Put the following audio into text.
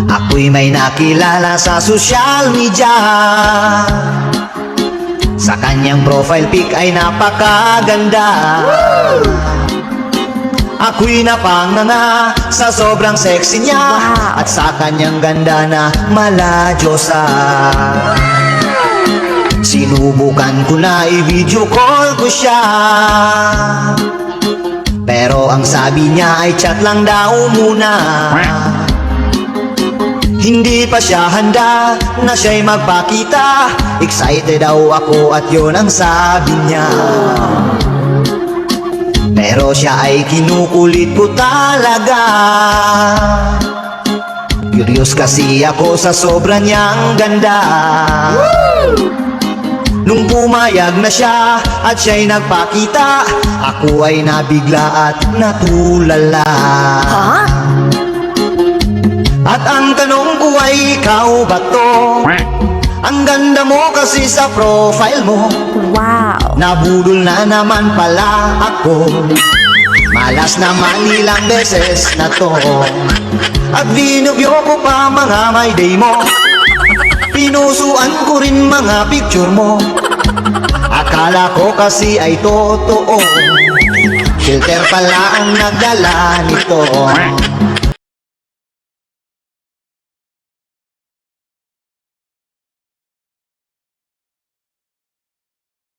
Ako'y may nakilala sa social media. Sa kanyang profile pic ay napakaganda. Ako'y napanganga sa sobrang sexy niya. At sa kanyang ganda na maladyosa. Sinubukan ko na i-video call ko siya, pero ang sabi niya ay chat lang daw muna. Hindi pa siya handa na siya'y magpakita. Excited daw ako at yun ang sabi niya. Pero siya ay kinukulit ko talaga. Curious kasi ako sa sobra niyang ganda. Nung pumayag na siya at siya'y nagpakita, ako ay nabigla at natulala. At ang tanong ko ay, ikaw ba to? Ang ganda mo kasi sa profile mo. Wow! Nabudol na naman pala ako. Malas naman ilang beses na to. At binubyo ko pa mga my day mo. Pinusuan ko rin mga picture mo. Akala ko kasi ay totoo. Filter pala ang nagdala nito.